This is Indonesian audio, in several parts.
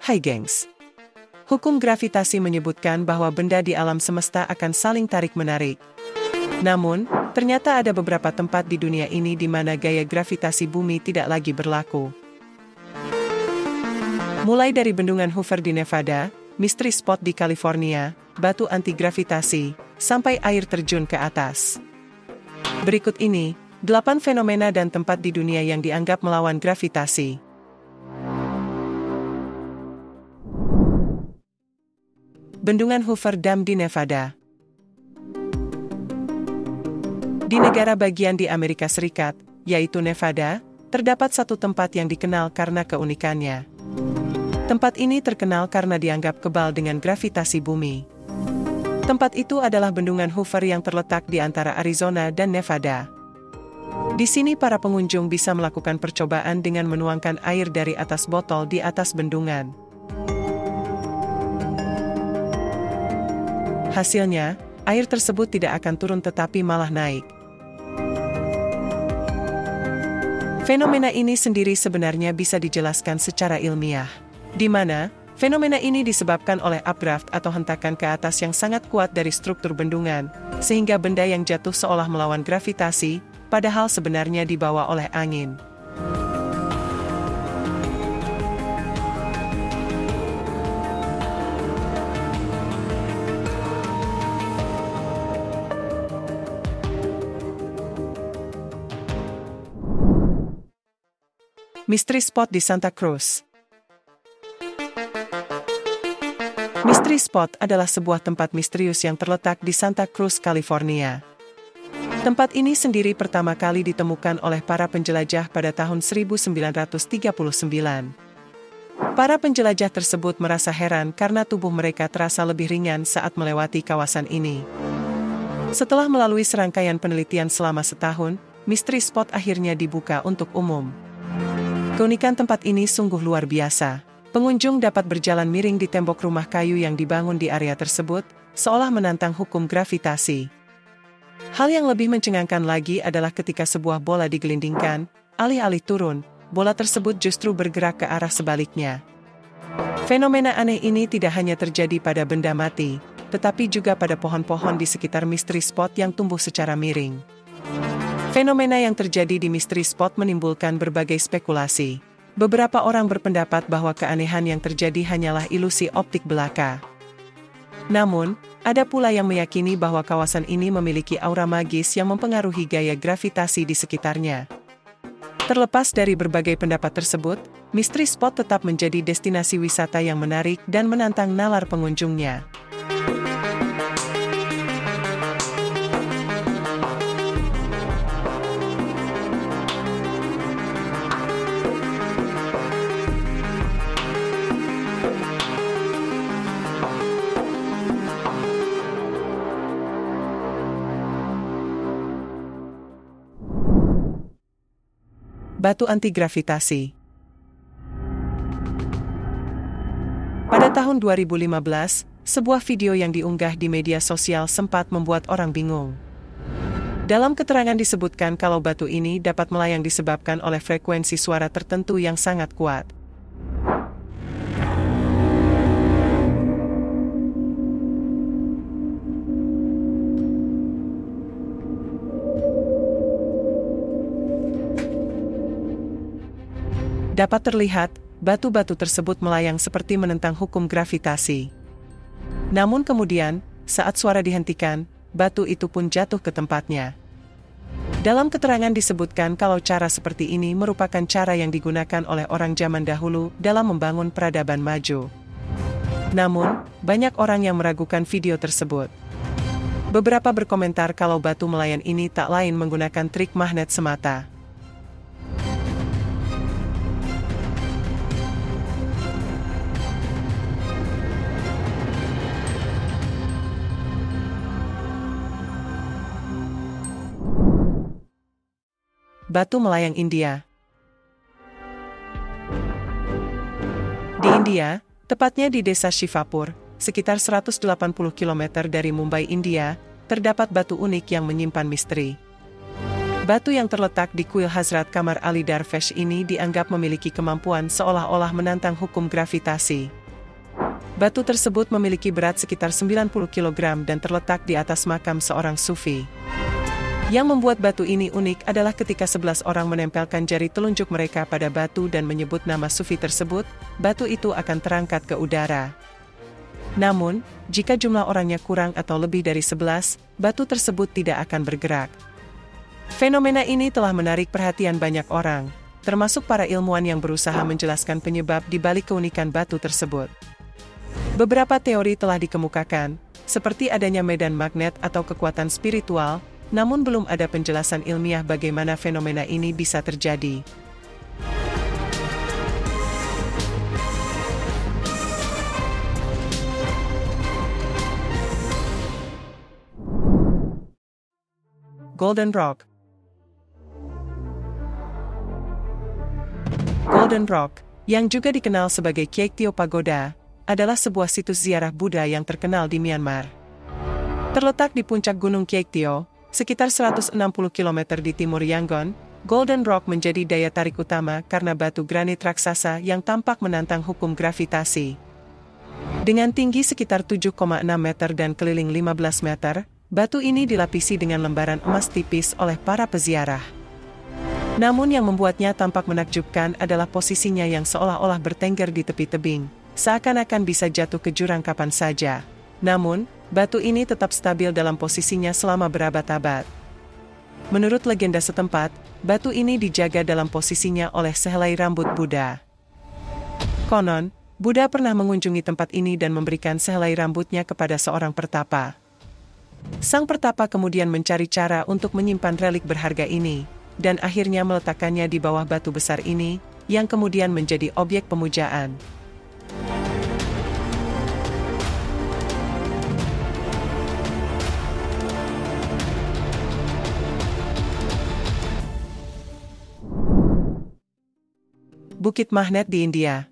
Hai gengs. Hukum gravitasi menyebutkan bahwa benda di alam semesta akan saling tarik-menarik. Namun, ternyata ada beberapa tempat di dunia ini di mana gaya gravitasi bumi tidak lagi berlaku. Mulai dari bendungan Hoover di Nevada, Mystery Spot di California, batu anti-gravitasi, sampai air terjun ke atas. Berikut ini, 8 fenomena dan tempat di dunia yang dianggap melawan gravitasi. Bendungan Hoover Dam di Nevada. Di negara bagian di Amerika Serikat, yaitu Nevada, terdapat satu tempat yang dikenal karena keunikannya. Tempat ini terkenal karena dianggap kebal dengan gravitasi bumi. Tempat itu adalah bendungan Hoover yang terletak di antara Arizona dan Nevada. Di sini para pengunjung bisa melakukan percobaan dengan menuangkan air dari atas botol di atas bendungan. Hasilnya, air tersebut tidak akan turun tetapi malah naik. Fenomena ini sendiri sebenarnya bisa dijelaskan secara ilmiah, di mana fenomena ini disebabkan oleh updraft atau hentakan ke atas yang sangat kuat dari struktur bendungan, sehingga benda yang jatuh seolah melawan gravitasi, padahal sebenarnya dibawa oleh angin. Mystery Spot di Santa Cruz. Mystery Spot adalah sebuah tempat misterius yang terletak di Santa Cruz, California. Tempat ini sendiri pertama kali ditemukan oleh para penjelajah pada tahun 1939. Para penjelajah tersebut merasa heran karena tubuh mereka terasa lebih ringan saat melewati kawasan ini. Setelah melalui serangkaian penelitian selama setahun, Mystery Spot akhirnya dibuka untuk umum. Keunikan tempat ini sungguh luar biasa. Pengunjung dapat berjalan miring di tembok rumah kayu yang dibangun di area tersebut, seolah menantang hukum gravitasi. Hal yang lebih mencengangkan lagi adalah ketika sebuah bola digelindingkan, alih-alih turun, bola tersebut justru bergerak ke arah sebaliknya. Fenomena aneh ini tidak hanya terjadi pada benda mati, tetapi juga pada pohon-pohon di sekitar Mystery Spot yang tumbuh secara miring. Fenomena yang terjadi di Mystery Spot menimbulkan berbagai spekulasi. Beberapa orang berpendapat bahwa keanehan yang terjadi hanyalah ilusi optik belaka. Namun, ada pula yang meyakini bahwa kawasan ini memiliki aura magis yang mempengaruhi gaya gravitasi di sekitarnya. Terlepas dari berbagai pendapat tersebut, Mystery Spot tetap menjadi destinasi wisata yang menarik dan menantang nalar pengunjungnya. Batu anti-gravitasi. Pada tahun 2015, sebuah video yang diunggah di media sosial sempat membuat orang bingung. Dalam keterangan disebutkan kalau batu ini dapat melayang disebabkan oleh frekuensi suara tertentu yang sangat kuat. Dapat terlihat, batu-batu tersebut melayang seperti menentang hukum gravitasi. Namun kemudian, saat suara dihentikan, batu itu pun jatuh ke tempatnya. Dalam keterangan disebutkan kalau cara seperti ini merupakan cara yang digunakan oleh orang zaman dahulu dalam membangun peradaban maju. Namun, banyak orang yang meragukan video tersebut. Beberapa berkomentar kalau batu melayang ini tak lain menggunakan trik magnet semata. Batu melayang India. Di India, tepatnya di desa Shivapur, sekitar 180 km dari Mumbai, India, terdapat batu unik yang menyimpan misteri. Batu yang terletak di kuil Hazrat Qamar Ali Darvesh ini dianggap memiliki kemampuan seolah-olah menantang hukum gravitasi. Batu tersebut memiliki berat sekitar 90 kg dan terletak di atas makam seorang sufi. Yang membuat batu ini unik adalah ketika 11 orang menempelkan jari telunjuk mereka pada batu dan menyebut nama sufi tersebut, batu itu akan terangkat ke udara. Namun, jika jumlah orangnya kurang atau lebih dari 11, batu tersebut tidak akan bergerak. Fenomena ini telah menarik perhatian banyak orang, termasuk para ilmuwan yang berusaha menjelaskan penyebab di balik keunikan batu tersebut. Beberapa teori telah dikemukakan, seperti adanya medan magnet atau kekuatan spiritual, namun belum ada penjelasan ilmiah bagaimana fenomena ini bisa terjadi. Golden Rock. Golden Rock, yang juga dikenal sebagai Kyaiktiyo Pagoda, adalah sebuah situs ziarah Buddha yang terkenal di Myanmar. Terletak di puncak Gunung Kyaiktiyo, sekitar 160 km di timur Yangon, Golden Rock menjadi daya tarik utama karena batu granit raksasa yang tampak menantang hukum gravitasi. Dengan tinggi sekitar 7,6 meter dan keliling 15 meter, batu ini dilapisi dengan lembaran emas tipis oleh para peziarah. Namun yang membuatnya tampak menakjubkan adalah posisinya yang seolah-olah bertengger di tepi tebing, seakan-akan bisa jatuh ke jurang kapan saja. Namun, batu ini tetap stabil dalam posisinya selama berabad-abad. Menurut legenda setempat, batu ini dijaga dalam posisinya oleh sehelai rambut Buddha. Konon, Buddha pernah mengunjungi tempat ini dan memberikan sehelai rambutnya kepada seorang pertapa. Sang pertapa kemudian mencari cara untuk menyimpan relik berharga ini, dan akhirnya meletakkannya di bawah batu besar ini, yang kemudian menjadi objek pemujaan. Bukit Magnet di India.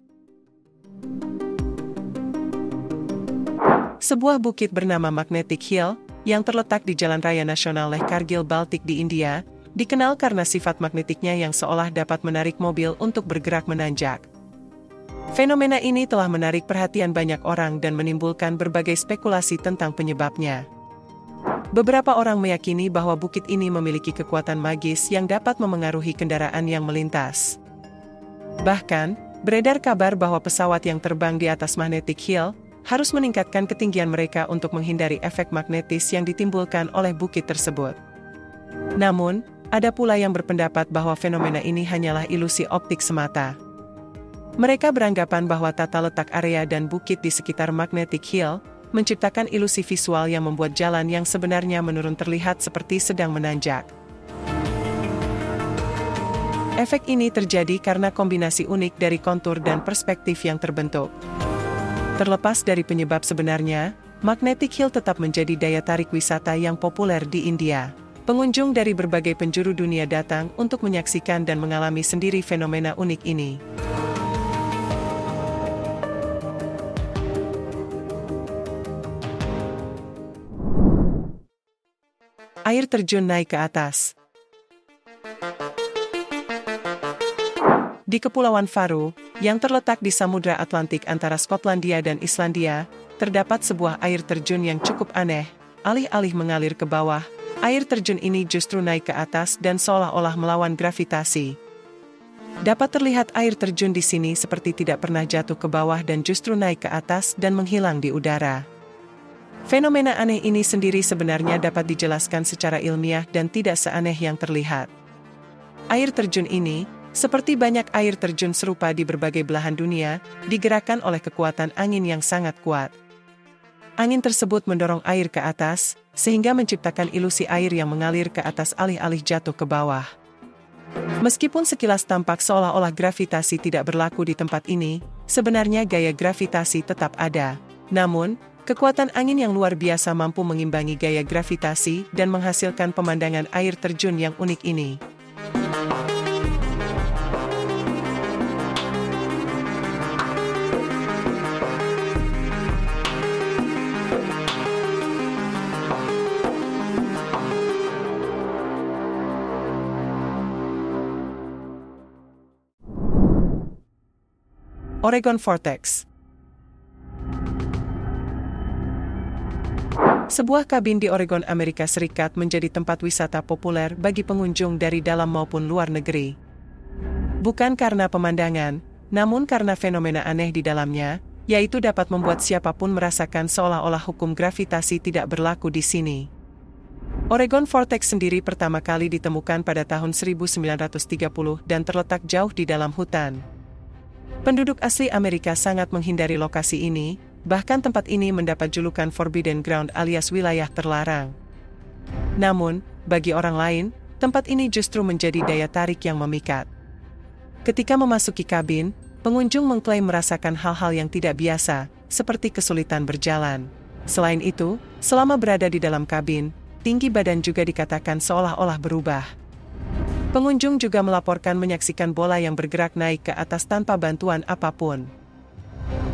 Sebuah bukit bernama Magnetic Hill, yang terletak di Jalan Raya Nasional Leh Kargil Baltik di India, dikenal karena sifat magnetiknya yang seolah dapat menarik mobil untuk bergerak menanjak. Fenomena ini telah menarik perhatian banyak orang dan menimbulkan berbagai spekulasi tentang penyebabnya. Beberapa orang meyakini bahwa bukit ini memiliki kekuatan magis yang dapat memengaruhi kendaraan yang melintas. Bahkan, beredar kabar bahwa pesawat yang terbang di atas Magnetic Hill harus meningkatkan ketinggian mereka untuk menghindari efek magnetis yang ditimbulkan oleh bukit tersebut. Namun, ada pula yang berpendapat bahwa fenomena ini hanyalah ilusi optik semata. Mereka beranggapan bahwa tata letak area dan bukit di sekitar Magnetic Hill menciptakan ilusi visual yang membuat jalan yang sebenarnya menurun terlihat seperti sedang menanjak. Efek ini terjadi karena kombinasi unik dari kontur dan perspektif yang terbentuk. Terlepas dari penyebab sebenarnya, Magnetic Hill tetap menjadi daya tarik wisata yang populer di India. Pengunjung dari berbagai penjuru dunia datang untuk menyaksikan dan mengalami sendiri fenomena unik ini. Air terjun naik ke atas. Di Kepulauan Faroe, yang terletak di Samudra Atlantik antara Skotlandia dan Islandia, terdapat sebuah air terjun yang cukup aneh. Alih-alih mengalir ke bawah, air terjun ini justru naik ke atas dan seolah-olah melawan gravitasi. Dapat terlihat air terjun di sini seperti tidak pernah jatuh ke bawah dan justru naik ke atas dan menghilang di udara. Fenomena aneh ini sendiri sebenarnya dapat dijelaskan secara ilmiah dan tidak seaneh yang terlihat. Air terjun ini, seperti banyak air terjun serupa di berbagai belahan dunia, digerakkan oleh kekuatan angin yang sangat kuat. Angin tersebut mendorong air ke atas, sehingga menciptakan ilusi air yang mengalir ke atas alih-alih jatuh ke bawah. Meskipun sekilas tampak seolah-olah gravitasi tidak berlaku di tempat ini, sebenarnya gaya gravitasi tetap ada. Namun, kekuatan angin yang luar biasa mampu mengimbangi gaya gravitasi dan menghasilkan pemandangan air terjun yang unik ini. Oregon Vortex. Sebuah kabin di Oregon, Amerika Serikat menjadi tempat wisata populer bagi pengunjung dari dalam maupun luar negeri. Bukan karena pemandangan, namun karena fenomena aneh di dalamnya, yaitu dapat membuat siapapun merasakan seolah-olah hukum gravitasi tidak berlaku di sini. Oregon Vortex sendiri pertama kali ditemukan pada tahun 1930 dan terletak jauh di dalam hutan. Penduduk asli Amerika sangat menghindari lokasi ini, bahkan tempat ini mendapat julukan Forbidden Ground alias wilayah terlarang. Namun, bagi orang lain, tempat ini justru menjadi daya tarik yang memikat. Ketika memasuki kabin, pengunjung mengklaim merasakan hal-hal yang tidak biasa, seperti kesulitan berjalan. Selain itu, selama berada di dalam kabin, tinggi badan juga dikatakan seolah-olah berubah. Pengunjung juga melaporkan menyaksikan bola yang bergerak naik ke atas tanpa bantuan apapun.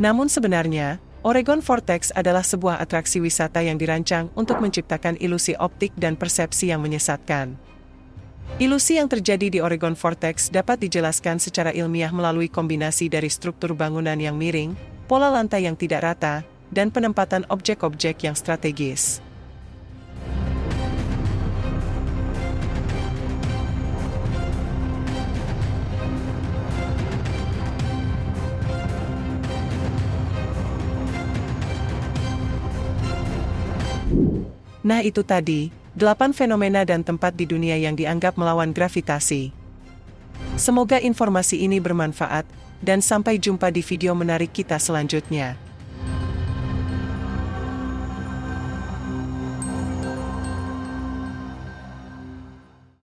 Namun sebenarnya, Oregon Vortex adalah sebuah atraksi wisata yang dirancang untuk menciptakan ilusi optik dan persepsi yang menyesatkan. Ilusi yang terjadi di Oregon Vortex dapat dijelaskan secara ilmiah melalui kombinasi dari struktur bangunan yang miring, pola lantai yang tidak rata, dan penempatan objek-objek yang strategis. Nah itu tadi, 8 fenomena dan tempat di dunia yang dianggap melawan gravitasi. Semoga informasi ini bermanfaat, dan sampai jumpa di video menarik kita selanjutnya.